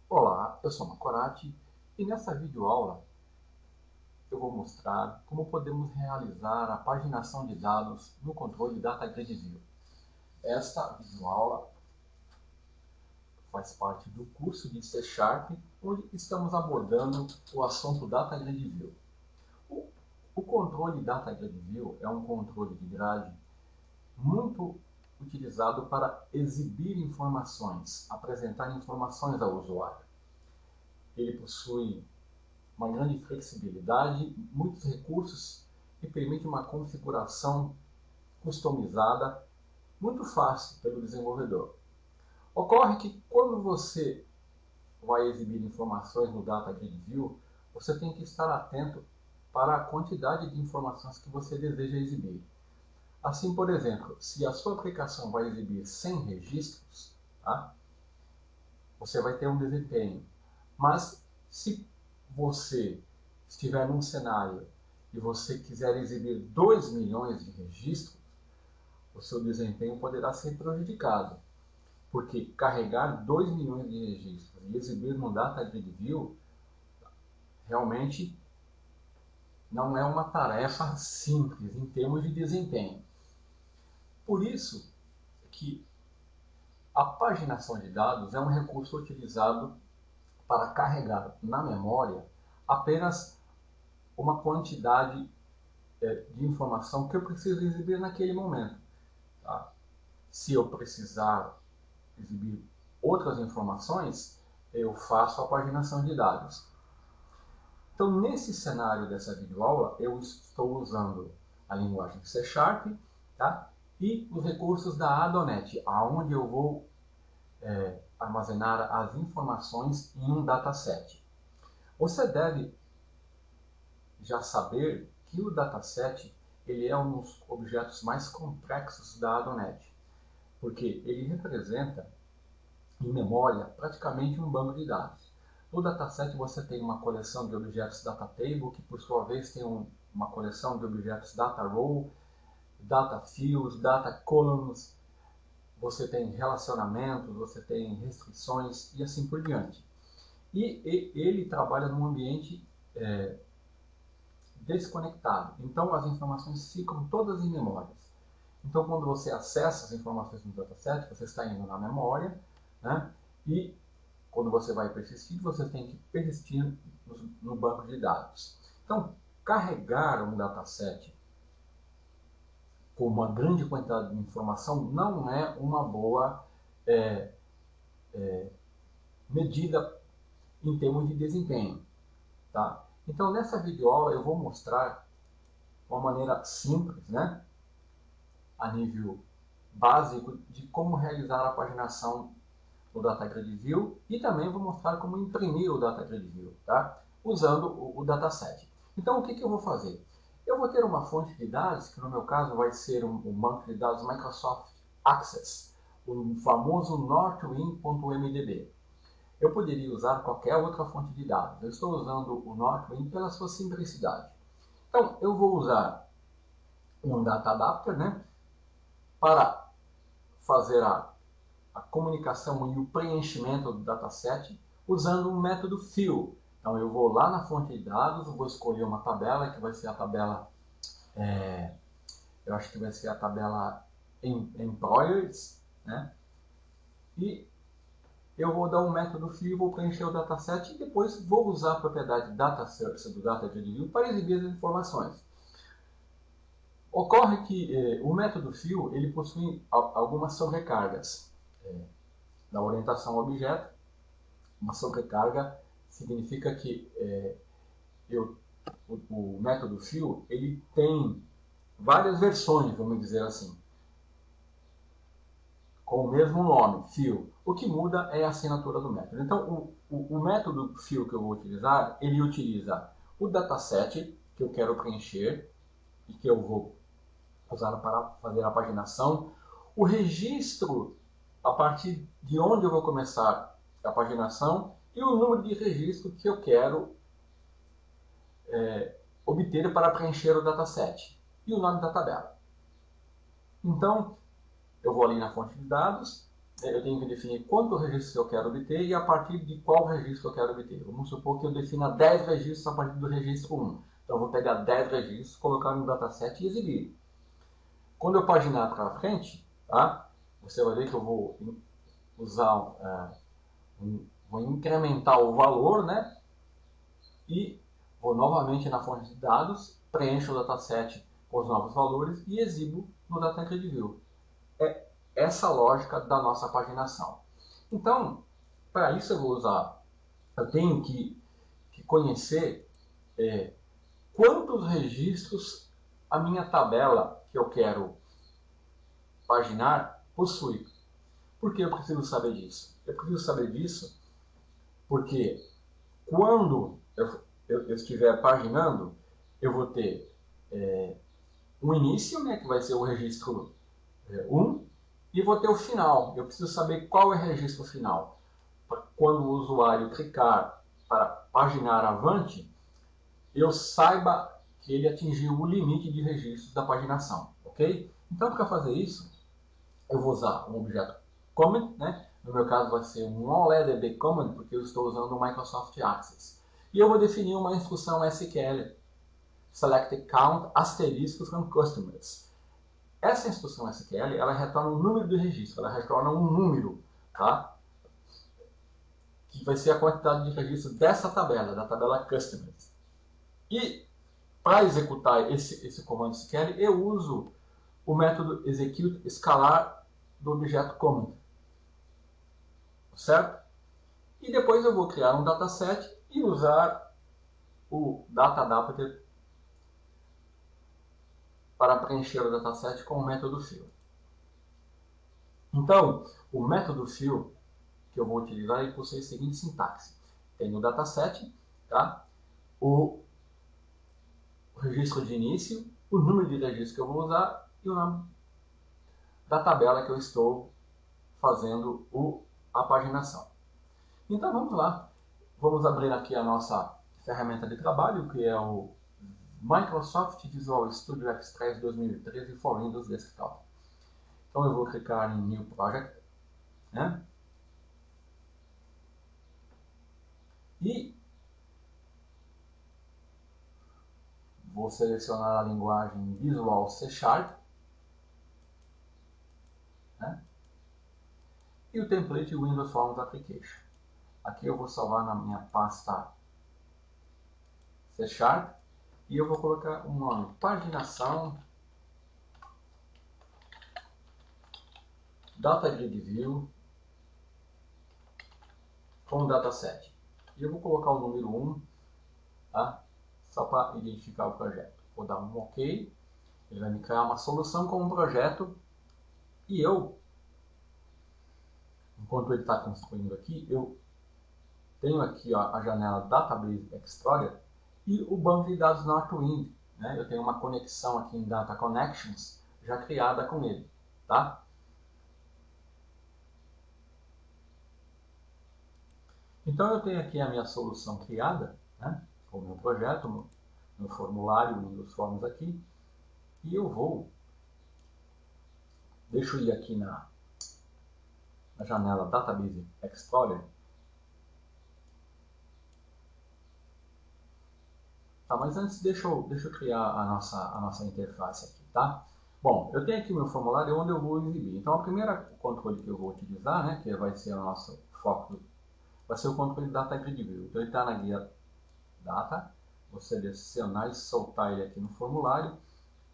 Olá, eu sou Macorati e nessa videoaula eu vou mostrar como podemos realizar a paginação de dados no controle Data Grid View. Esta videoaula faz parte do curso de C#, onde estamos abordando o assunto Data Grid View. O controle Data Grid View é um controle de grade muito utilizado para exibir informações, apresentar informações ao usuário. Ele possui uma grande flexibilidade, muitos recursos e permite uma configuração customizada muito fácil pelo desenvolvedor. Ocorre que quando você vai exibir informações no Data Grid View, você tem que estar atento para a quantidade de informações que você deseja exibir. Assim, por exemplo, se a sua aplicação vai exibir 100 registros, tá? Você vai ter um desempenho. Mas se você estiver num cenário e você quiser exibir 2 milhões de registros, o seu desempenho poderá ser prejudicado. Porque carregar 2 milhões de registros e exibir no Data Grid View realmente não é uma tarefa simples em termos de desempenho. Por isso que a paginação de dados é um recurso utilizado para carregar na memória apenas uma quantidade de informação que eu preciso exibir naquele momento. Tá? Se eu precisar exibir outras informações, eu faço a paginação de dados. Então, nesse cenário dessa videoaula, eu estou usando a linguagem C#, tá? E os recursos da Adonet, aonde eu vou armazenar as informações em um dataset. Você deve já saber que o dataset ele é um dos objetos mais complexos da Adonet, porque ele representa em memória praticamente um banco de dados. No dataset você tem uma coleção de objetos data table, que por sua vez tem uma coleção de objetos data row, data fields, data columns, você tem relacionamentos, você tem restrições e assim por diante. E ele trabalha num ambiente desconectado. Então as informações ficam todas em memórias. Então quando você acessa as informações no dataset, você está indo na memória, né? E quando você vai persistir, você tem que persistir no banco de dados. Então, carregar um dataset com uma grande quantidade de informação não é uma boa medida em termos de desempenho. Tá? Então, nessa videoaula eu vou mostrar uma maneira simples, né, a nível básico, de como realizar a paginação no Data Grid View e também vou mostrar como imprimir o Data Grid View, tá? Usando o dataset. Então, o que eu vou fazer? Eu vou ter uma fonte de dados, que no meu caso vai ser um banco de dados Microsoft Access, o famoso northwind.mdb. Eu poderia usar qualquer outra fonte de dados. Eu estou usando o Northwind pela sua simplicidade. Então, eu vou usar um Data Adapter, né, para fazer a comunicação e o preenchimento do dataset usando um método fill. Então, eu vou lá na fonte de dados, vou escolher uma tabela, que vai ser a tabela, eu acho que vai ser a tabela Employers, né, e eu vou dar um método fill, vou preencher o dataset e depois vou usar a propriedade DataSearch do Data Grid View para exibir as informações. Ocorre que o método fill ele possui algumas sobrecargas na orientação ao objeto. Uma sobrecarga significa que o método fill ele tem várias versões, vamos dizer assim, com o mesmo nome, fill. O que muda é a assinatura do método. Então, o método fill que eu vou utilizar, ele utiliza o dataset que eu quero preencher e que eu vou usar para fazer a paginação, o registro a partir de onde eu vou começar a paginação e o número de registro que eu quero obter para preencher o dataset e o nome da tabela. Então, eu vou ali na fonte de dados, eu tenho que definir quanto registro eu quero obter e a partir de qual registro eu quero obter. Vamos supor que eu defina 10 registros a partir do registro 1. Então eu vou pegar 10 registros, colocar no dataset e exibir. Quando eu paginar para frente, tá? Você vai ver que eu vou usar, vou incrementar o valor, né? E vou novamente na fonte de dados, preencho o dataset com os novos valores e exibo no Data Grid View. É essa a lógica da nossa paginação. Então, para isso eu tenho que conhecer quantos registros a minha tabela que eu quero paginar possui. Por que eu preciso saber disso? Eu preciso saber disso porque quando eu estiver paginando, eu vou ter um início, né, que vai ser o registro 1, e vou ter o final. Eu preciso saber qual é o registro final. Quando o usuário clicar para paginar avante, eu saiba que ele atingiu o limite de registros da paginação, ok? Então, para fazer isso, eu vou usar um objeto comment, né? No meu caso vai ser um OLEDB comment, porque eu estou usando o Microsoft Access. E eu vou definir uma instrução SQL, select count asterisco from customers. Essa instrução SQL, ela retorna um número de registro, ela retorna um número, tá? Que vai ser a quantidade de registros dessa tabela, da tabela customers. E para executar esse comando SQL, eu uso o método execute escalar do objeto comment, certo? E depois eu vou criar um dataset e usar o data-adapter para preencher o dataset com o método fill. Então, o método fill que eu vou utilizar ele possui a seguinte sintaxe. Tem no dataset, tá? O registro de início, o número de registros que eu vou usar e o nome da tabela que eu estou fazendo a paginação. Então vamos lá. Vamos abrir aqui a nossa ferramenta de trabalho, que é o Microsoft Visual Studio Express 2013 for Windows Desktop. Então eu vou clicar em New Project, né? E vou selecionar a linguagem Visual C#, né? E o template Windows Forms Application. Aqui eu vou salvar na minha pasta C# e eu vou colocar um nome, paginação Data Grid View com dataset. E eu vou colocar o número 1, tá? Só para identificar o projeto. Vou dar um OK, ele vai me criar uma solução com um projeto e eu, enquanto ele está construindo aqui, eu tenho aqui ó, a janela Database Explorer e o banco de dados Northwind, né? Eu tenho uma conexão aqui em Data Connections já criada com ele, tá? Então eu tenho aqui a minha solução criada, né? Com o meu projeto, meu formulário, Windows Forms aqui, e eu deixo eu ir aqui na janela Database Explorer. Tá, mas antes deixa eu criar a nossa interface aqui, tá? Bom, eu tenho aqui o meu formulário onde eu vou exibir. Então, a primeira controle que eu vou utilizar, né, que vai ser o nosso foco, vai ser o controle Data Grid View. Então, ele está na guia Data, vou selecionar e soltar ele aqui no formulário,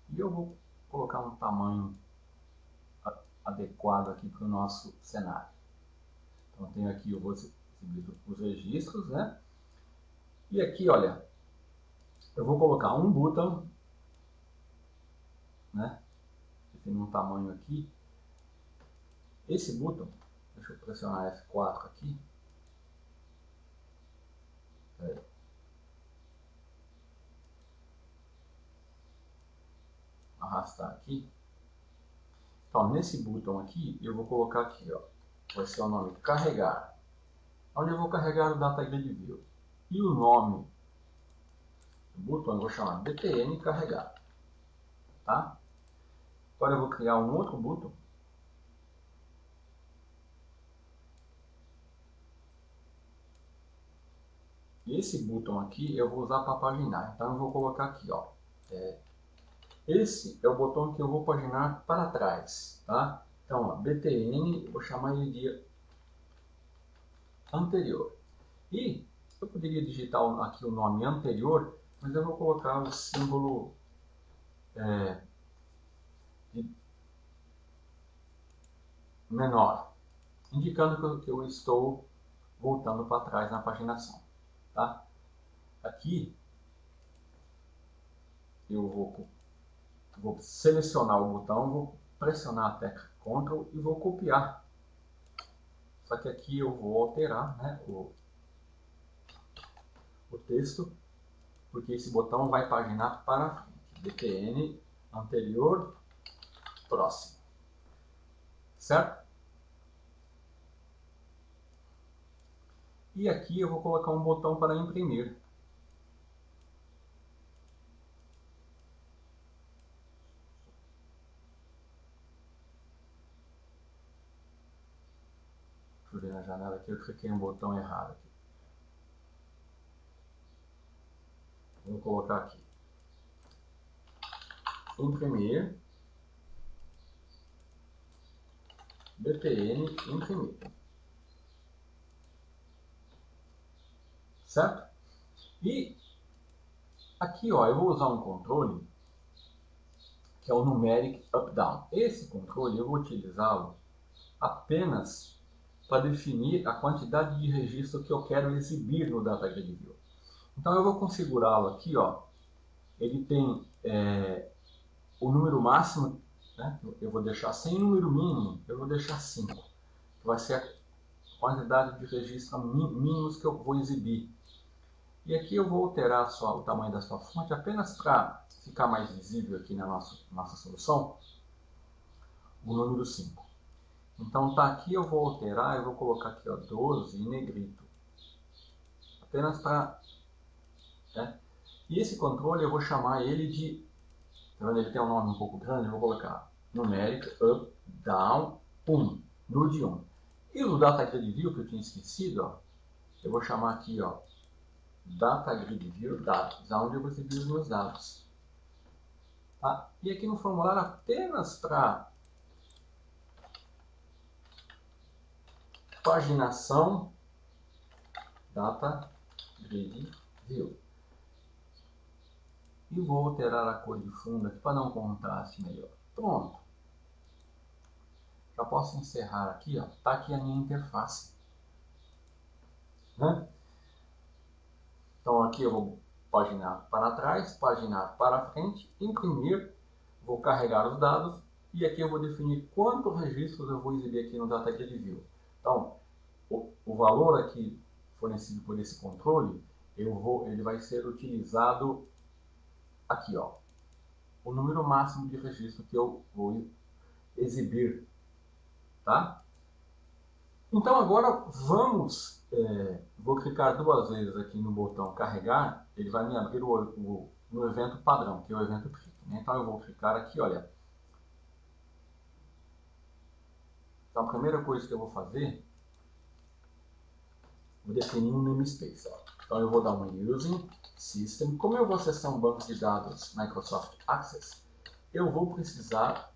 e eu vou colocar um tamanho adequado aqui para o nosso cenário. Então, eu tenho aqui, eu vou exibir os registros, né? E aqui, olha, eu vou colocar um botão, né? Definindo um tamanho aqui. Esse botão, deixa eu pressionar F4 aqui. Arrastar aqui. Então, nesse botão aqui, eu vou colocar aqui, ó, vai ser o nome carregar, onde eu vou carregar o Data Grid View. E o nome do botão eu vou chamar btn carregar, tá? Agora eu vou criar um outro botão, esse botão aqui eu vou usar para paginar. Então eu vou colocar aqui, ó. Esse é o botão que eu vou paginar para trás, tá? Então, ó, btn, vou chamar ele de anterior. E eu poderia digitar aqui o nome anterior, mas eu vou colocar o símbolo menor, indicando que eu estou voltando para trás na paginação, tá? Aqui eu vou selecionar o botão, vou pressionar a tecla Ctrl e vou copiar. Só que aqui eu vou alterar, né, o texto, porque esse botão vai paginar para frente. btn anterior próximo, certo? E aqui eu vou colocar um botão para imprimir. Deixa eu ver na janela aqui, eu cliquei no botão errado aqui. Vou colocar aqui. Imprimir. btn imprimir. Certo? E aqui, ó, eu vou usar um controle que é o Numeric Up-Down. Esse controle eu vou utilizá-lo apenas para definir a quantidade de registro que eu quero exibir no Data Grid View. Então eu vou configurá-lo aqui, ó. Ele tem o número máximo, né? Eu vou deixar 100, número mínimo eu vou deixar 5, que vai ser a quantidade de registros mínimos que eu vou exibir. E aqui eu vou alterar o tamanho da sua fonte apenas para ficar mais visível aqui na nossa solução, o número 5. Então tá aqui, eu vou alterar, eu vou colocar aqui, ó, 12 em negrito. Apenas para... né? E esse controle eu vou chamar ele de... tá vendo? Ele tem um nome um pouco grande, eu vou colocar Numeric Up, Down, 1, Nude 1. E o Data Grid View, que eu tinha esquecido, ó, eu vou chamar aqui, ó, Data Grid View Dados, onde eu vou exibir os meus dados. Tá? E aqui no formulário, apenas para paginação, Data Grid View. E vou alterar a cor de fundo aqui para dar um contraste melhor. Pronto. Já posso encerrar aqui, ó. Tá aqui a minha interface, né? Então aqui eu vou paginar para trás, paginar para frente, imprimir, vou carregar os dados e aqui eu vou definir quantos registros eu vou exibir aqui no Data Grid View. Então, o valor aqui fornecido por esse controle, ele vai ser utilizado aqui, ó, o número máximo de registro que eu vou exibir, tá? Então agora vou clicar 2 vezes aqui no botão carregar, ele vai me abrir no evento padrão, que é o evento click, né? Então eu vou clicar aqui, olha. Então a primeira coisa que eu vou fazer, vou definir um namespace, ó. Então eu vou dar um using system. Como eu vou acessar um banco de dados Microsoft Access, eu vou precisar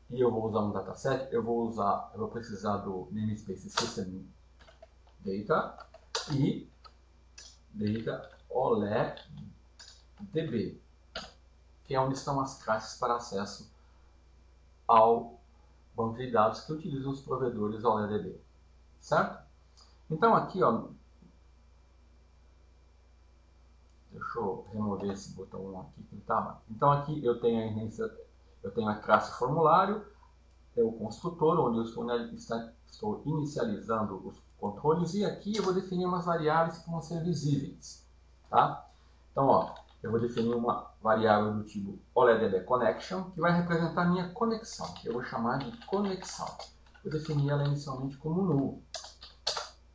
e eu vou usar um dataset, eu vou precisar do namespace system data e data OLEDB, que é onde estão as classes para acesso ao banco de dados que utilizam os provedores OLEDB, certo? Então aqui, ó, deixa eu remover esse botão aqui que estava. Então aqui eu tenho a classe formulário, é o construtor, onde eu estou inicializando os controles, e aqui eu vou definir umas variáveis que vão ser visíveis, tá? Então, ó, eu vou definir uma variável do tipo OLEDB Connection, que vai representar a minha conexão, que eu vou chamar de conexão. Eu defini ela inicialmente como null,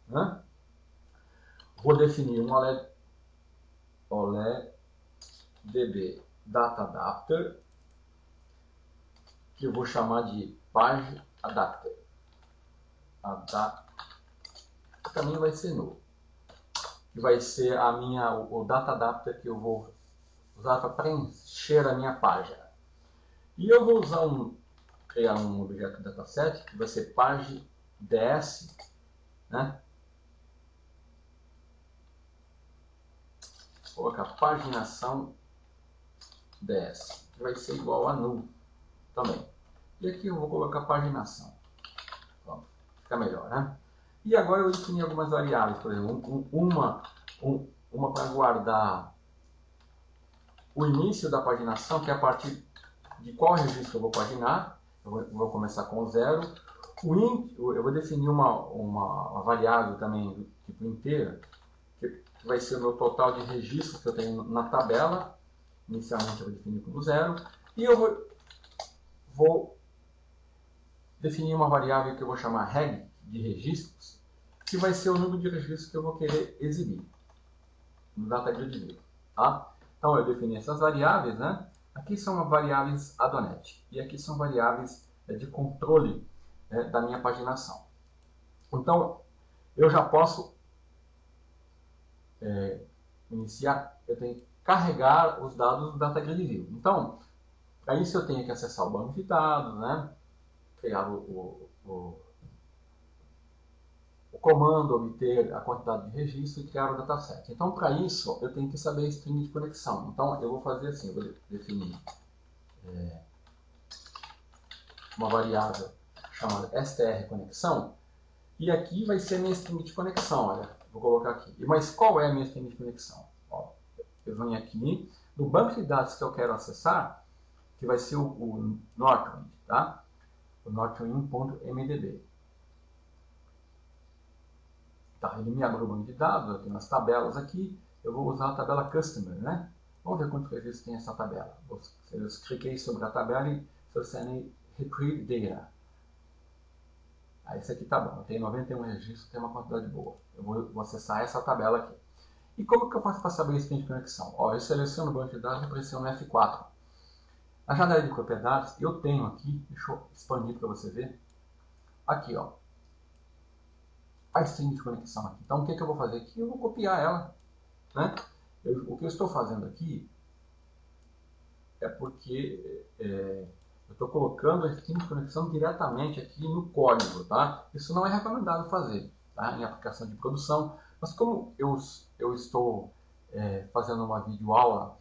né? Vou definir um OLEDB Data Adapter, que eu vou chamar de Page Adapter. também vai ser null. Que vai ser o data adapter que eu vou usar para preencher a minha página. E eu vou criar um objeto dataset que vai ser page.ds, né? Vou colocar paginação ds, que vai ser igual a null também. E aqui eu vou colocar paginação. Pronto, fica melhor, né? E agora eu defini algumas variáveis, por exemplo, uma para guardar o início da paginação, que é a partir de qual registro eu vou paginar. Eu vou começar com 0. Eu vou definir uma variável também do tipo inteira, que vai ser o meu total de registros que eu tenho na tabela. Inicialmente eu vou definir como 0. E eu vou definir uma variável que eu vou chamar reg, de registros, que vai ser o número de registros que eu vou querer exibir no DataGrid View, tá? Então eu defini essas variáveis, né? Aqui são variáveis Adonet e aqui são variáveis de controle da minha paginação. Então eu já posso iniciar, eu tenho que carregar os dados do DataGrid View. Então, para isso eu tenho que acessar o banco de dados, né? Criar o comando, obter a quantidade de registro e criar o dataset. Então, para isso, eu tenho que saber a string de conexão. Então, eu vou fazer assim, eu vou definir uma variável chamada strConexão, e aqui vai ser a minha string de conexão, olha, vou colocar aqui. Mas qual é a minha string de conexão? Ó, eu venho aqui no banco de dados que eu quero acessar, que vai ser o Northwind, tá? O northwind.mdb. Tá, ele me abre o banco de dados, eu tenho as tabelas aqui, eu vou usar a tabela Customer, né? Vamos ver quantos registros tem essa tabela. Eu cliquei sobre a tabela e selecionei Retrieve Data. Aí esse aqui tá bom, eu tenho 91 registros, tem uma quantidade boa. Eu vou acessar essa tabela aqui. E como que eu faço para saber esse tempo de conexão? Ó, eu seleciono o banco de dados e pressiono F4. Na janela de propriedades, eu tenho aqui, deixa eu expandir para você ver, aqui ó, a string de conexão aqui. Então o que eu vou fazer aqui? Eu vou copiar ela, né? O que eu estou fazendo aqui é porque eu estou colocando a string de conexão diretamente aqui no código, tá? Isso não é recomendado fazer, tá? Em aplicação de produção, mas como eu estou fazendo uma videoaula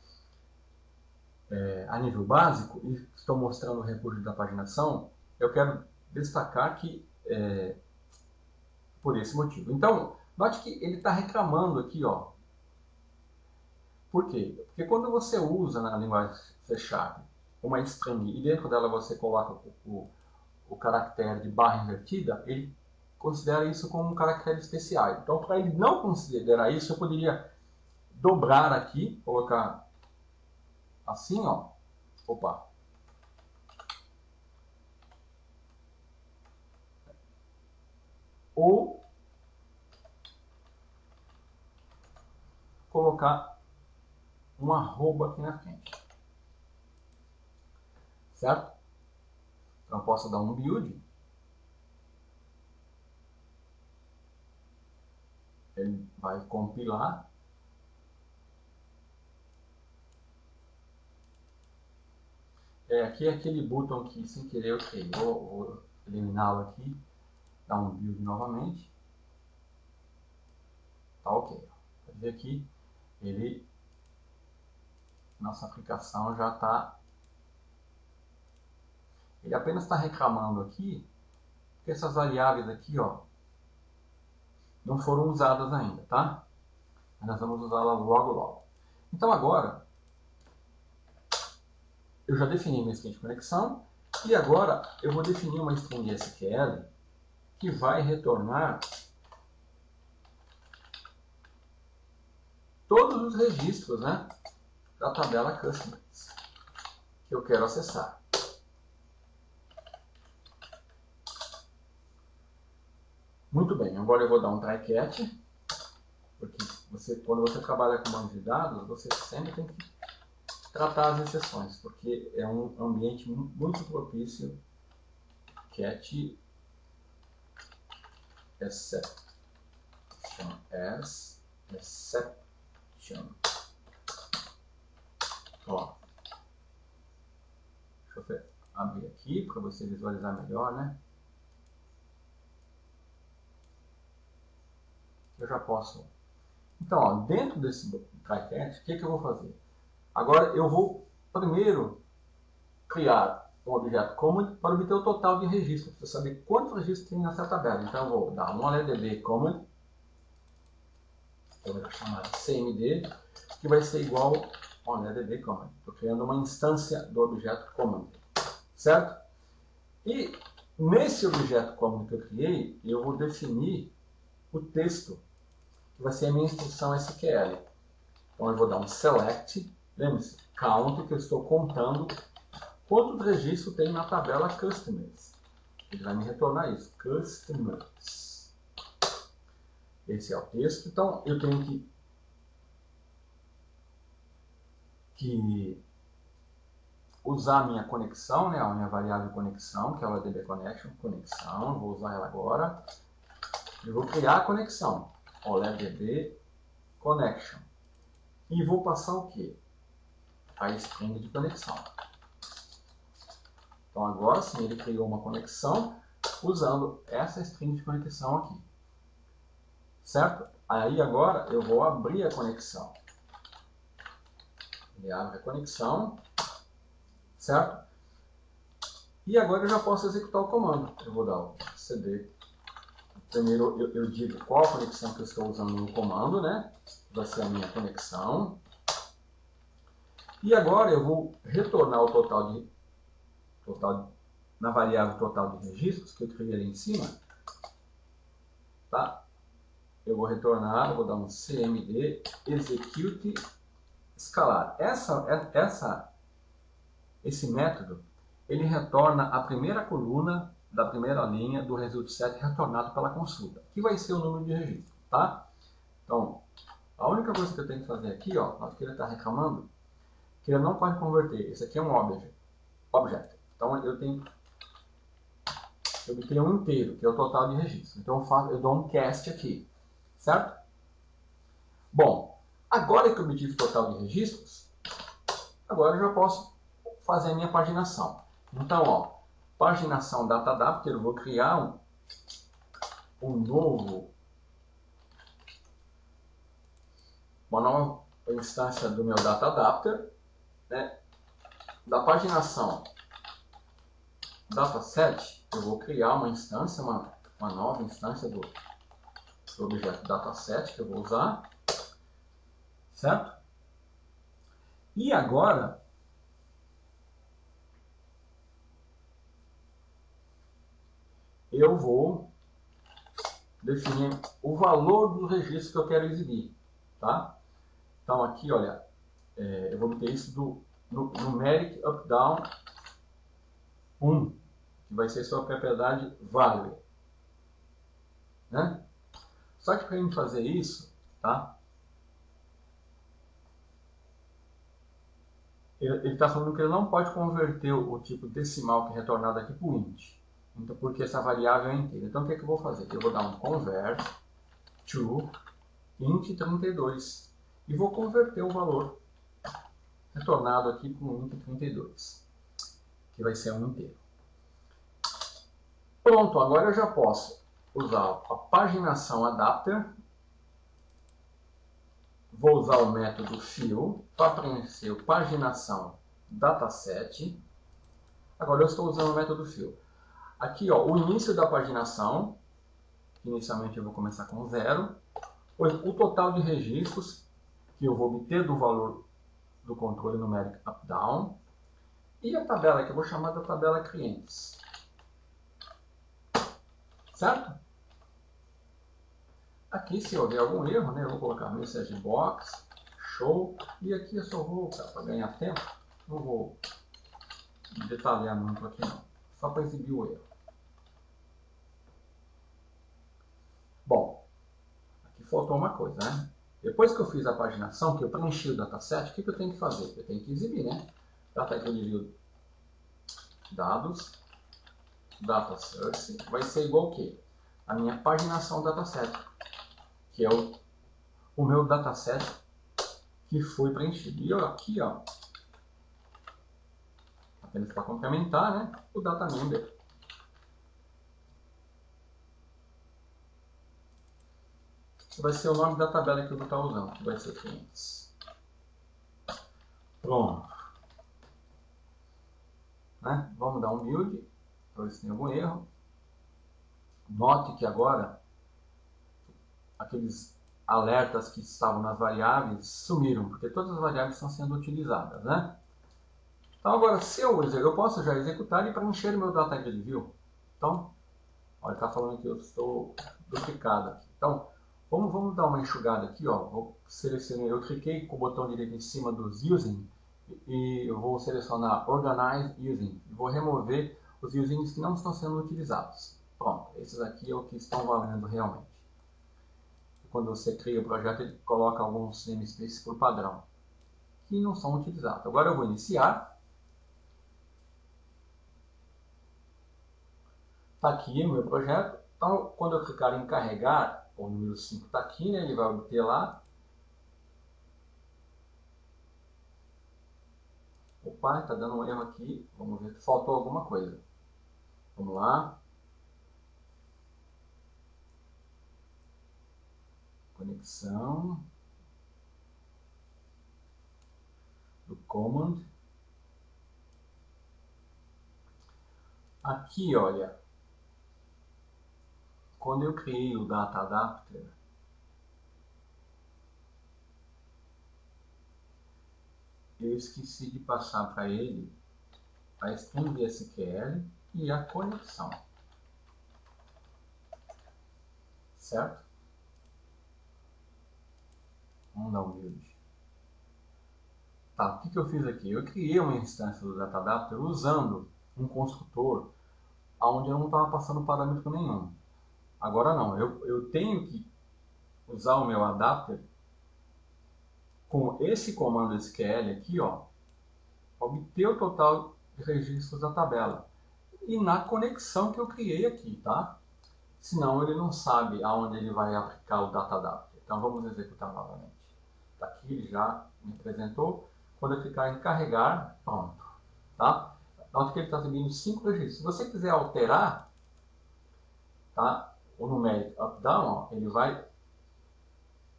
a nível básico e estou mostrando o recurso da paginação, eu quero destacar que por esse motivo. Então, note que ele está reclamando aqui, ó. Por quê? Porque quando você usa na linguagem C# uma string e dentro dela você coloca o caractere de barra invertida, ele considera isso como um caractere especial. Então, para ele não considerar isso, eu poderia dobrar aqui, colocar assim, ó. Opa. Ou colocar um arroba aqui na frente. Certo? Então eu posso dar um build. Ele vai compilar. Aqui é aquele botão que sem querer eu criei. Vou eliminá-lo aqui. Dar um build novamente. Tá ok. Pode ver aqui. Nossa aplicação já está. Ele apenas está reclamando aqui que essas variáveis aqui, ó, não foram usadas ainda, tá? Nós vamos usá-las logo logo. Então agora eu já defini minha string de conexão e agora eu vou definir uma string SQL que vai retornar todos os registros, né, da tabela Customers que eu quero acessar. Muito bem, agora eu vou dar um try catch, porque quando você trabalha com banco de dados, você sempre tem que tratar as exceções, porque é um ambiente muito propício. Catch except. as exception. Ó, deixa eu abrir aqui para você visualizar melhor, né? Eu já posso. Então, ó, dentro desse try-catch, o que eu vou fazer? Agora eu vou primeiro criar um objeto comment para obter o total de registros, para saber quantos registros tem nessa tabela. Então eu vou dar um LDB comment, eu vou chamar de CMD, que vai ser igual a um LDB comment. Estou criando uma instância do objeto comment, certo? E nesse objeto comment que eu criei, eu vou definir o texto, que vai ser a minha instrução SQL. Então eu vou dar um select, lembre-se, count, que eu estou contando quantos registros tem na tabela customers. Ele vai me retornar isso, customers. Esse é o texto. Então eu tenho que usar a minha conexão, né, a minha variável conexão, que é o DB connection, conexão, vou usar ela agora. Eu vou criar a conexão, OLEDB connection. E vou passar o quê? A string de conexão. Então agora sim ele criou uma conexão usando essa string de conexão aqui. Certo? Aí agora eu vou abrir a conexão. Ele abre a conexão. Certo? E agora eu já posso executar o comando. Eu vou dar o cd. Primeiro eu digo qual a conexão que eu estou usando no comando, né? Vai ser a minha conexão. E agora eu vou retornar o total na variável total de registros que eu criei ali em cima. Tá? Eu vou retornar, eu vou dar um cmd execute escalar. Esse método, ele retorna a primeira coluna da primeira linha do result set retornado pela consulta, que vai ser o número de registro, tá? Então, a única coisa que eu tenho que fazer aqui, ó, que ele está reclamando, que ele não pode converter. Esse aqui é um object. Então, eu tenho que obter um inteiro, que é o total de registro. Então, eu dou um cast aqui, certo? Bom, agora que eu obtive o total de registros, agora eu já posso fazer a minha paginação. Então, ó, paginação data adapter, eu vou criar uma nova instância do meu data adapter, né? Da paginação dataset, eu vou criar uma instância, uma nova instância do objeto dataset que eu vou usar, certo? E agora eu vou definir o valor do registro que eu quero exibir, tá? Então aqui, olha, eu vou obter isso do numeric updown 1, que vai ser sua propriedade value, né? Só que para ele fazer isso, tá? Ele está falando que ele não pode converter o tipo decimal que é retornado aqui para o int. Então, porque essa variável é inteira. Então, o que eu vou fazer? Eu vou dar um convert to int 32 e vou converter o valor retornado aqui para um int 32, que vai ser um inteiro. Pronto, agora eu já posso usar a paginação adapter. Vou usar o método fill para preencher o paginação dataset. Agora eu estou usando o método fill. Aqui, ó, o início da paginação, inicialmente eu vou começar com 0, o total de registros que eu vou obter do valor do controle numérico up-down, e a tabela que eu vou chamar da tabela clientes. Certo? Aqui, se houver algum erro, né, eu vou colocar message box, show, e aqui eu só vou, para ganhar tempo, não vou detalhar muito aqui não, só para exibir o erro. Bom, aqui faltou uma coisa, né? Depois que eu fiz a paginação, que eu preenchi o dataset, o que eu tenho que fazer? Eu tenho que exibir, né? Data que eu divido dados, data source, vai ser igual ao quê? A minha paginação dataset. que é o meu dataset que foi preenchido. E aqui, ó, apenas para complementar, né, o data member. Esse vai ser o nome da tabela que eu vou estar usando, que vai ser clientes. Pronto. Né? Vamos dar um build, para ver se tem algum erro. Note que agora, aqueles alertas que estavam nas variáveis sumiram, porque todas as variáveis estão sendo utilizadas, né? Então agora, se eu posso já executar ele para encher o meu data grid view. Então, olha, está falando que eu estou duplicado aqui. Então, vamos dar uma enxugada aqui, ó. Vou selecionar, eu cliquei com o botão direito em cima dos using e eu vou selecionar Organize Using. E vou remover os usings que não estão sendo utilizados. Pronto, esses aqui é o que estão valendo realmente. Quando você cria o projeto, ele coloca alguns namespaces por padrão, que não são utilizados. Agora eu vou iniciar. Está aqui o meu projeto. Então, quando eu clicar em carregar, o número 5 está aqui, né? Ele vai obter lá. Opa, está dando um erro aqui. Vamos ver se faltou alguma coisa. Vamos lá. Conexão. Do command. Aqui, olha. Quando eu criei o Data Adapter, eu esqueci de passar para ele a string SQL e a conexão. Certo? Vamos dar um build. Tá, o que eu fiz aqui? Eu criei uma instância do Data Adapter usando um construtor onde eu não estava passando parâmetro nenhum. Agora não, eu tenho que usar o meu adapter com esse comando SQL aqui, ó, obter o total de registros da tabela. E na conexão que eu criei aqui, tá? Senão ele não sabe aonde ele vai aplicar o Data Adapter. Então vamos executar novamente. Tá aqui, ele já me apresentou. Quando eu clicar em carregar, pronto. Tá? Note que ele está exibindo 5 registros. Se você quiser alterar, tá, o numérico up-down, ó, ele vai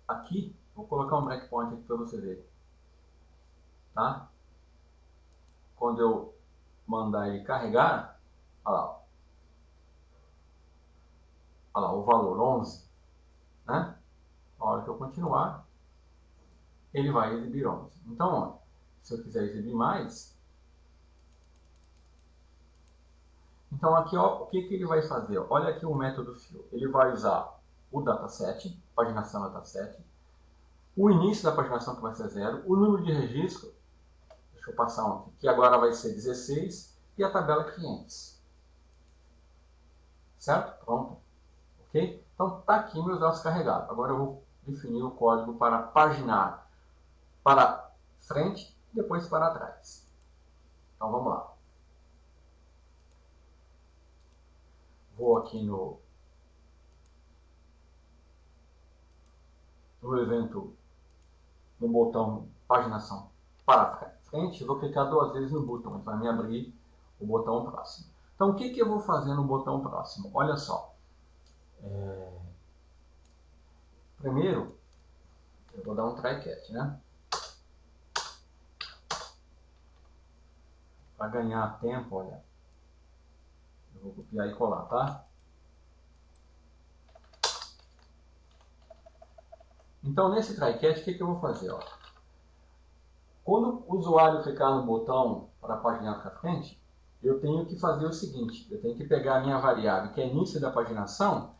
aqui. Vou colocar um breakpoint aqui para você ver. Tá? Quando eu mandar ele carregar, olha lá, olha lá o valor 11. Né? Na hora que eu continuar, ele vai exibir 11. Então, ó, se eu quiser exibir mais, então aqui, ó, o que ele vai fazer? Olha aqui o método fill. Ele vai usar o dataset, paginação dataset, o início da paginação que vai ser 0, o número de registro, deixa eu passar um aqui, que agora vai ser 16, e a tabela 500. Certo? Pronto. Ok? Então está aqui meus dados carregados. Agora eu vou definir o código para paginar para frente e depois para trás. Então vamos lá. Vou aqui no evento, no botão paginação para frente, vou clicar 2 vezes no botão, vai me abrir o botão próximo. Então o que eu vou fazer no botão próximo? Olha só. Primeiro, eu vou dar um try catch, né? Para ganhar tempo, olha. Eu vou copiar e colar, tá? Então, nesse try catch, o que eu vou fazer? Ó? Quando o usuário clicar no botão para paginar para frente, eu tenho que fazer o seguinte. Eu tenho que pegar a minha variável, que é início da paginação,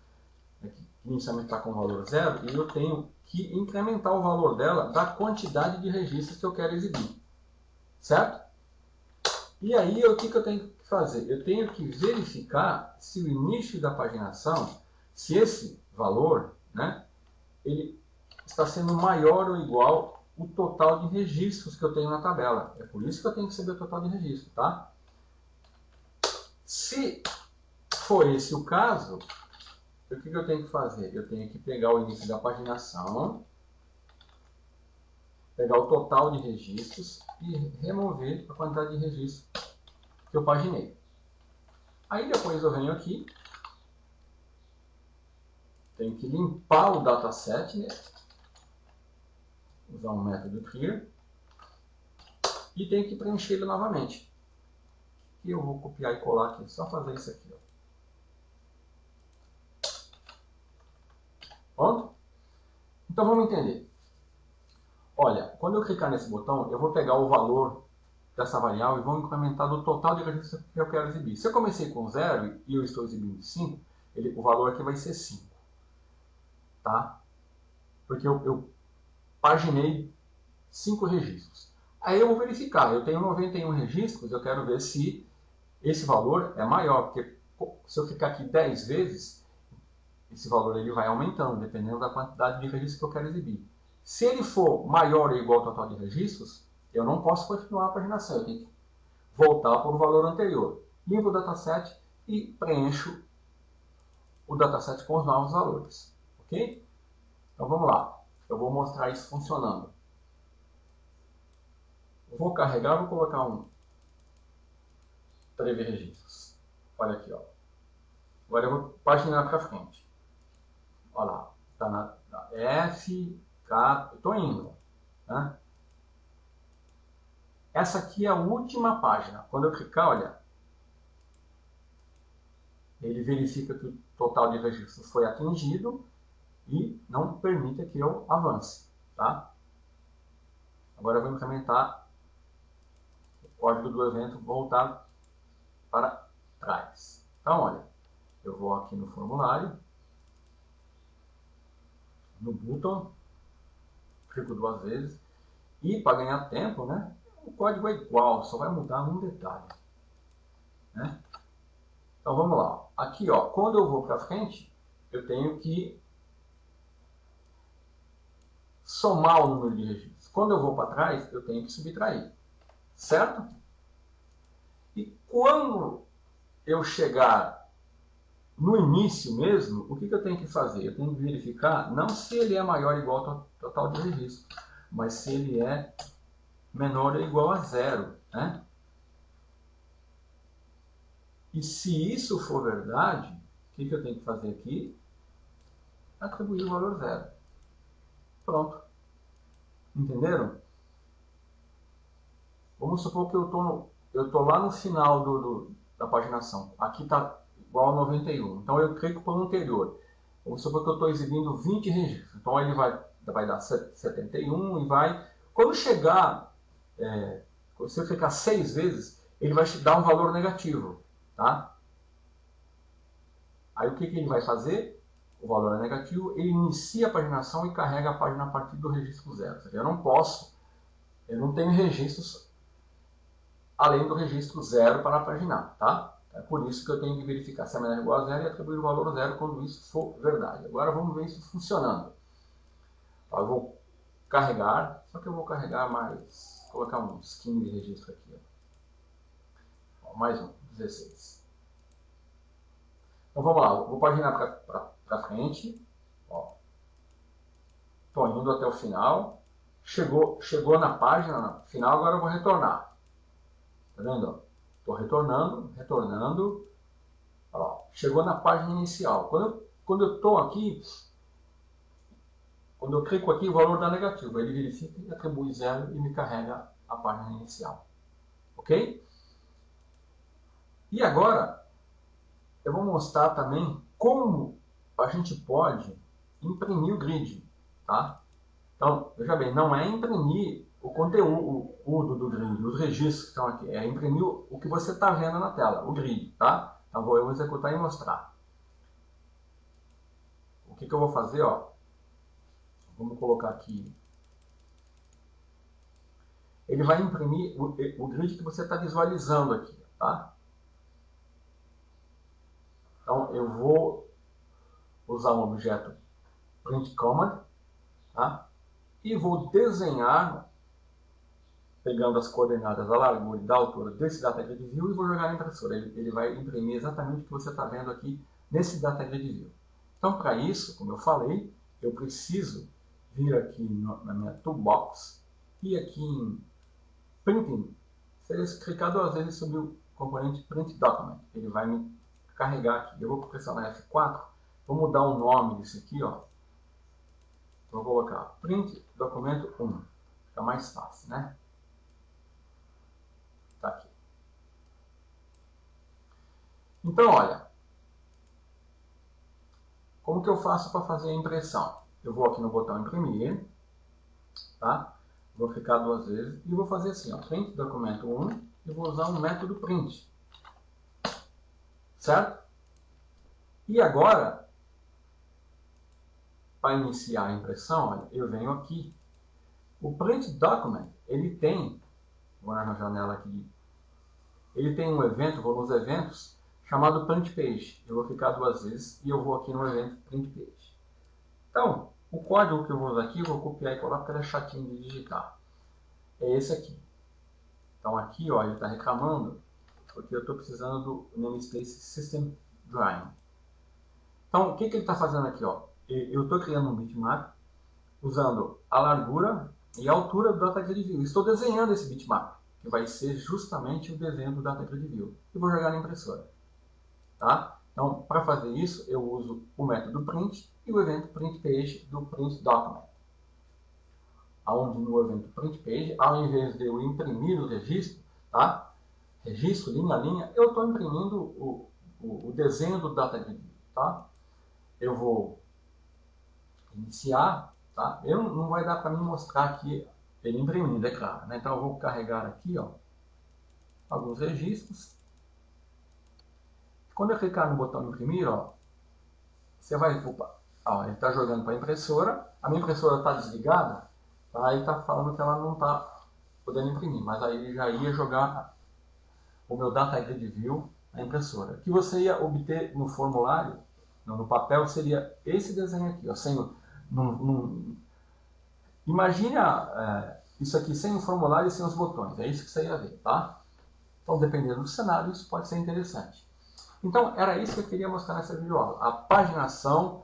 que inicialmente está com o valor 0, e eu tenho que incrementar o valor dela da quantidade de registros que eu quero exibir. Certo? E aí, o que eu tenho que fazer? Eu tenho que verificar se o início da paginação, se esse valor, né, ele está sendo maior ou igual o total de registros que eu tenho na tabela. É por isso que eu tenho que saber o total de registro, tá? Se for esse o caso, o que eu tenho que fazer? Eu tenho que pegar o início da paginação, pegar o total de registros e remover a quantidade de registros que eu paginei. Aí depois eu venho aqui, tenho que limpar o dataset, né? Usar um método clear, e tenho que preencher ele novamente. E eu vou copiar e colar aqui, só fazer isso aqui. Ó. Pronto? Então vamos entender. Olha, quando eu clicar nesse botão, eu vou pegar o valor dessa variável e vou incrementar do total de registros que eu quero exibir. Se eu comecei com 0 e eu estou exibindo 5, o valor aqui vai ser 5. Tá? Porque eu paginei 5 registros. Aí eu vou verificar, eu tenho 91 registros, eu quero ver se esse valor é maior, porque se eu ficar aqui 10 vezes, esse valor ele vai aumentando, dependendo da quantidade de registros que eu quero exibir. Se ele for maior ou igual ao total de registros, eu não posso continuar a paginação, eu tenho que voltar para o valor anterior. Limpo o dataset e preencho o dataset com os novos valores. Ok? Então vamos lá, eu vou mostrar isso funcionando. Eu vou carregar, vou colocar um 3 registros. Olha aqui, ó. Agora eu vou paginar para frente. Olha lá, está na F, K, eu estou indo. Né? Essa aqui é a última página. Quando eu clicar, olha, ele verifica que o total de registros foi atingido e não permite que eu avance. Tá? Agora eu vou incrementar o código do evento voltar para trás. Então, olha, eu vou aqui no formulário, no botão, clico 2 vezes e para ganhar tempo, né, o código é igual, só vai mudar um detalhe. Né? Então vamos lá. Aqui, ó, quando eu vou para frente, eu tenho que somar o número de registros. Quando eu vou para trás, eu tenho que subtrair. Certo? E quando eu chegar no início mesmo, o que eu tenho que fazer? Eu tenho que verificar não se ele é maior ou igual ao total de registros, mas se ele é menor ou igual a 0. Né? E se isso for verdade, o que eu tenho que fazer aqui? Atribuir o valor 0. Pronto. Entenderam? Vamos supor que eu tô lá no final da paginação. Aqui está igual a 91. Então eu clico para o anterior. Vamos supor que eu estou exibindo 20 registros. Então ele vai dar 71 e vai... Quando chegar, se eu clicar 6 vezes, ele vai te dar um valor negativo. Tá? Aí o que ele vai fazer? O valor é negativo, ele inicia a paginação e carrega a página a partir do registro 0. Eu não posso, eu não tenho registros além do registro 0 para paginar. Tá? É por isso que eu tenho que verificar se é menor ou igual a 0 e atribuir o valor 0 quando isso for verdade. Agora vamos ver isso funcionando. Eu vou carregar, só que eu vou carregar mais, vou colocar uns 15 registros aqui. Ó, mais um, 16. Então vamos lá, vou paginar para frente. Estou indo até o final. Chegou na página final, agora eu vou retornar. Tá vendo? Estou retornando. Ó, chegou na página inicial. Quando eu estou aqui, quando eu clico aqui, o valor dá negativo. Ele verifica e atribui 0 e me carrega a página inicial. Ok? E agora, eu vou mostrar também como a gente pode imprimir o grid. Tá? Então, veja bem, não é imprimir o conteúdo do grid, os registros que estão aqui. É imprimir o que você está vendo na tela, o grid. Tá? Então, eu vou executar e mostrar. O que eu vou fazer? Ó, vamos colocar aqui. Ele vai imprimir o grid que você está visualizando aqui. Tá? Então, eu vou usar um objeto print command, tá? E vou desenhar, pegando as coordenadas da largura e da altura desse DataGrid View e vou jogar na impressora. Ele vai imprimir exatamente o que você está vendo aqui nesse DataGrid View. Então, para isso, como eu falei, eu preciso vir aqui na minha Toolbox e aqui em Printing, se eu clicar 2 vezes sobre o componente Print Document, ele vai me carregar aqui. Eu vou pressionar F4, vou mudar o nome disso aqui, ó. Vou colocar Print Documento 1, fica mais fácil, né? Tá aqui. Então, olha, como que eu faço para fazer a impressão? Eu vou aqui no botão imprimir, tá? Vou clicar 2 vezes e vou fazer assim, ó, Print Documento 1 e vou usar um método print, certo? E agora, para iniciar a impressão, olha, eu venho aqui. O Print Document, ele tem, vou na janela aqui, ele tem um evento, vou nos eventos, chamado Print Page. Eu vou clicar 2 vezes e eu vou aqui no evento Print Page. Então, o código que eu vou usar aqui, eu vou copiar e colar porque ele é chatinho de digitar. É esse aqui. Então aqui, ó, ele está reclamando porque eu estou precisando do namespace System Drawing. Então, o que ele está fazendo aqui, ó? Eu estou criando um bitmap usando a largura e a altura do Data Grid View. Estou desenhando esse bitmap, que vai ser justamente o desenho do Data Grid View. E vou jogar na impressora. Tá? Então, para fazer isso, eu uso o método print e o evento print page do print document. Onde no evento print page, ao invés de eu imprimir o registro, tá? Registro linha a linha, eu estou imprimindo o desenho do Data Grid View. Tá? Eu vou iniciar, tá? Não vai dar para mim mostrar aqui ele imprimindo, é claro, né? Então eu vou carregar aqui, ó, alguns registros. Quando eu clicar no botão imprimir, ó, você vai, opa, ó, ele está jogando para a impressora, a minha impressora está desligada, tá? Aí está falando que ela não está podendo imprimir, mas aí ele já ia jogar o meu Data Grid View na impressora. O que você ia obter no formulário, no papel, seria esse desenho aqui, ó, sem imagine isso aqui sem o formulário e sem os botões, é isso que você ia ver, tá? Então, dependendo do cenário, isso pode ser interessante. Então, era isso que eu queria mostrar nessa videoaula, a paginação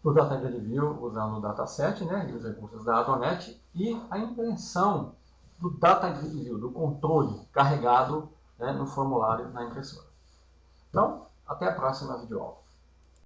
do Data Grid View usando o dataset, né, e os recursos da Adonet, e a impressão do Data Grid View, do controle carregado, né, no formulário na impressora. Então, até a próxima videoaula.